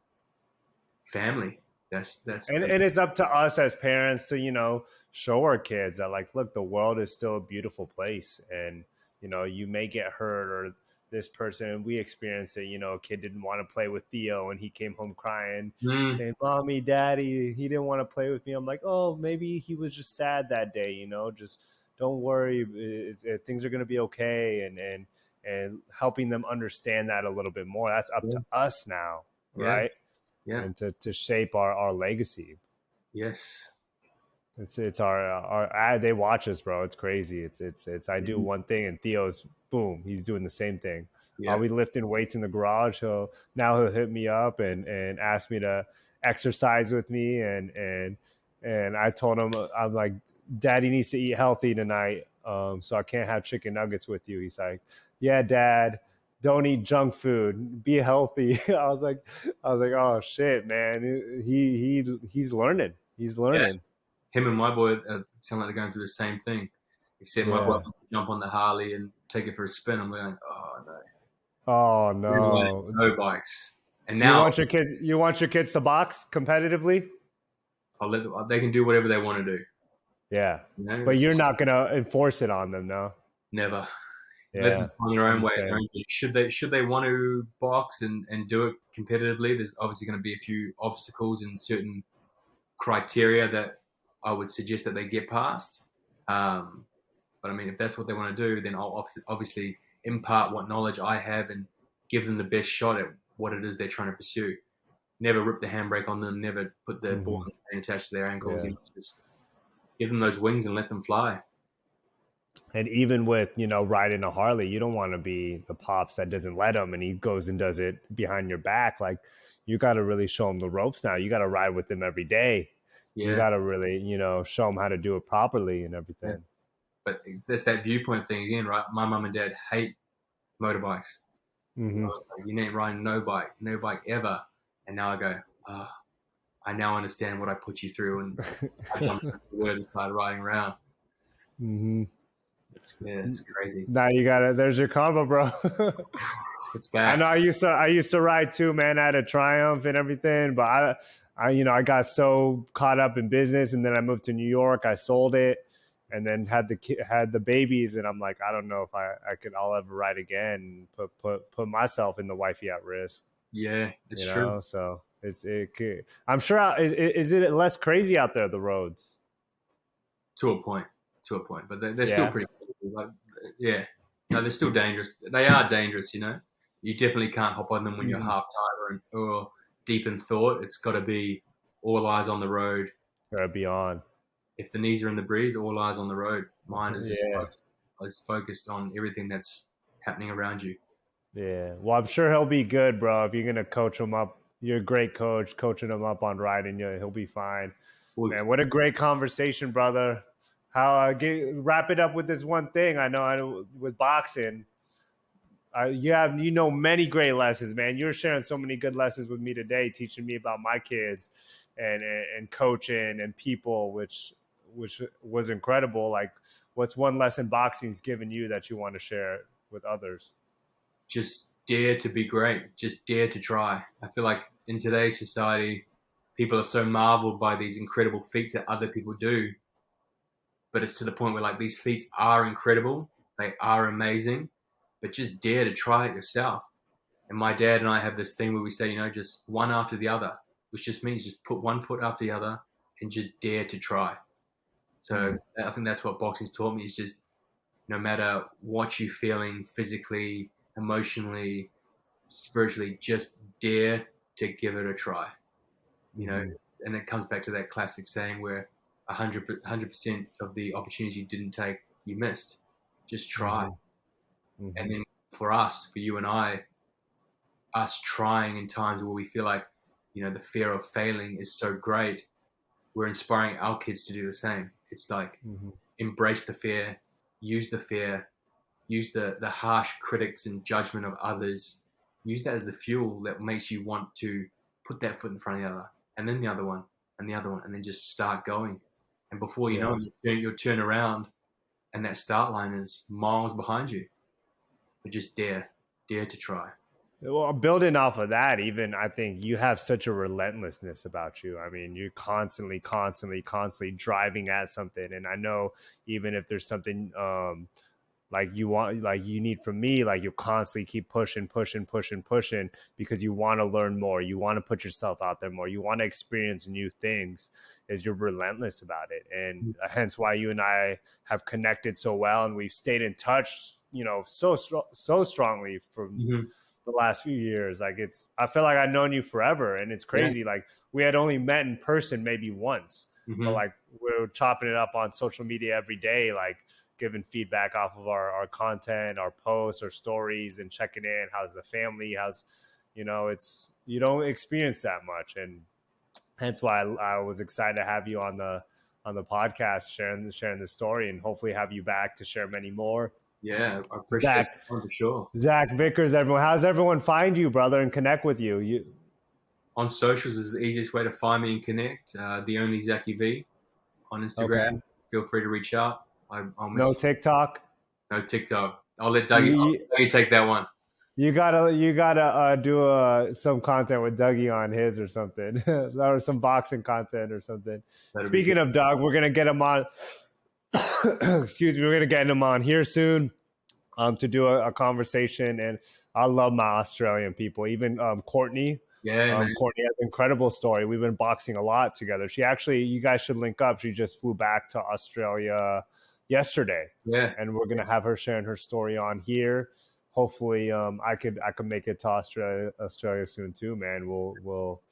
family. That's and it's up to us as parents to, you know, show our kids that, like, look, the world is still a beautiful place, and, you know, you may get hurt, or this person, we experienced it, you know, a kid didn't want to play with Theo and he came home crying, saying, Mommy, Daddy, he didn't want to play with me. I'm like, oh, maybe he was just sad that day, you know, just don't worry, things are going to be okay, and helping them understand that a little bit more. That's up to us now, right? And to shape our legacy. Yes. It's our they watch us, bro. It's crazy. It's I do one thing and Theo's boom, he's doing the same thing. I'll be lifting weights in the garage. He'll hit me up and ask me to exercise with me, and I told him, I'm like, Daddy needs to eat healthy tonight, so I can't have chicken nuggets with you. He's like, yeah, Dad, don't eat junk food, be healthy. I was like, oh shit, man. He's learning. Him and my boy sound like they're going through the same thing, except my boy wants to jump on the Harley and take it for a spin. I'm going, oh no, no bikes. And now you want your kids to box competitively. They can do whatever they want to do. Yeah, you know, but you're not gonna enforce it on them, no? Never. Let them find their own way. Should they want to box and do it competitively, there's obviously going to be a few obstacles and certain criteria that I would suggest that they get past. But I mean, if that's what they want to do, then I'll obviously impart what knowledge I have and give them the best shot at what it is they're trying to pursue. Never rip the handbrake on them, never put the ball attached to their ankles. You know, just give them those wings and let them fly. And even with, you know, riding a Harley, you don't want to be the pops that doesn't let him and he goes and does it behind your back. Like, you got to really show him the ropes now. You got to ride with him every day. You got to really, you know, show them how to do it properly and everything. Yeah. But it's that viewpoint thing again, right? My mum and dad hate motorbikes. I was like, you ain't riding no bike ever. And now I go, I now understand what I put you through. And I jumped into the words and started riding around. It's crazy. Now you got it. There's your combo, bro. It's bad. I know I used to ride too, man. I had a Triumph and everything, but I got so caught up in business, and then I moved to New York. I sold it, and then had the babies, and I'm like, I don't know if I'll ever ride again. Put myself and the wifey at risk. Yeah, it's true. So I'm sure. Is it less crazy out there, the roads? To a point, but they're still pretty cool. Like, no, they're still dangerous. They are dangerous, you know. You definitely can't hop on them when you're half tired or deep in thought. It's got to be all eyes on the road. Got to be on. If the knees are in the breeze, all eyes on the road. Mine is just focused on everything that's happening around you. Yeah. Well, I'm sure he'll be good, bro. If you're going to coach him up, you're a great coach, coaching him up on riding. He'll be fine. Man, what a great conversation, brother. wrap it up with this one thing. I know with boxing, you know many great lessons, man. You're sharing so many good lessons with me today, teaching me about my kids and coaching and people, which was incredible. Like, what's one lesson boxing's given you that you want to share with others? Just dare to be great. Just dare to try. I feel like in today's society, people are so marveled by these incredible feats that other people do, but it's to the point where like these feats are incredible, they are amazing, but just dare to try it yourself. And my dad and I have this thing where we say, just one after the other, which just means just put one foot after the other and just dare to try. So I think that's what boxing's taught me, is just no matter what you're feeling physically, emotionally, spiritually, just dare to give it a try. And it comes back to that classic saying where 100% of the opportunities you didn't take, you missed. Just try. And then for us, for you and I, us trying in times where we feel like, the fear of failing is so great, we're inspiring our kids to do the same. It's like, embrace the fear, use the harsh critics and judgment of others, use that as the fuel that makes you want to put that foot in front of the other, and then the other one, and the other one, and then just start going. And before you know it, you'll turn around and that start line is miles behind you. But just dare to try. Well, building off of that, even I think you have such a relentlessness about you. I mean, you're constantly driving at something. And I know even if there's something like you need from me, like you'll constantly keep pushing because you want to learn more. You want to put yourself out there more. You want to experience new things, is you're relentless about it. And hence why you and I have connected so well. And we've stayed in touch, so strongly from the last few years. Like I feel like I've known you forever, and it's crazy. Like we had only met in person maybe once, but like we're chopping it up on social media every day, like giving feedback off of our content, our posts, our stories, and checking in. How's the family? It's, you don't experience that much. And hence why I was excited to have you on the podcast, sharing the story, and hopefully have you back to share many more. Yeah, I appreciate it for sure. Zack Vickers, everyone. How's everyone find you, brother, and connect with you? On socials is the easiest way to find me and connect. The only Zacky V on Instagram. Okay. Feel free to reach out. No TikTok. No TikTok. I'll let Dougie take that one. You gotta do some content with Dougie on his or something, or some boxing content or something. Speaking of Doug, we're gonna get him on. Excuse me, we're gonna get him on here soon to do a conversation. And I love my Australian people, even Courtney. Yeah, Courtney has an incredible story. We've been boxing a lot together. You guys should link up. She just flew back to Australia yesterday. Yeah, and we're gonna have her sharing her story on here. Hopefully, I could make it to Australia soon too, man. We'll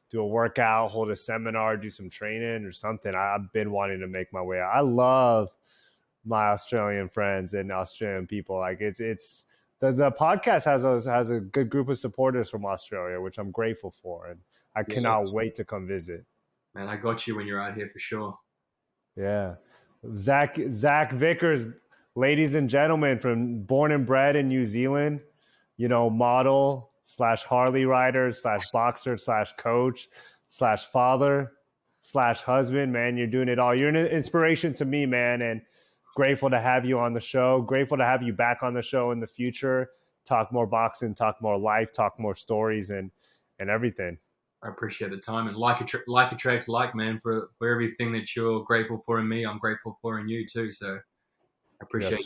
do a workout, hold a seminar, do some training or something. I've been wanting to make my way out. I love my Australian friends and Australian people. Like it's the podcast has a good group of supporters from Australia, which I'm grateful for, and I cannot wait to come visit. Man, I got you when you're out here for sure. Yeah, Zack Vickers, ladies and gentlemen, born and bred in New Zealand, model / Harley rider / boxer / coach / father / husband. Man, you're doing it all. You're an inspiration to me, man, and grateful to have you on the show. Grateful to have you back on the show in the future. Talk more boxing, talk more life, talk more stories, and everything. I appreciate the time, and like attracts like, man. For everything that you're grateful for in me, I'm grateful for in you too. So I appreciate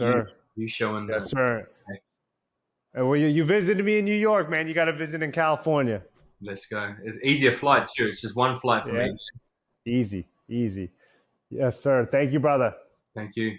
you showing. Yes, sir. Well, you visited me in New York, man. You got to visit in California. Let's go. It's easier flight too. It's just one flight for me. Easy. Yes, sir. Thank you, brother. Thank you.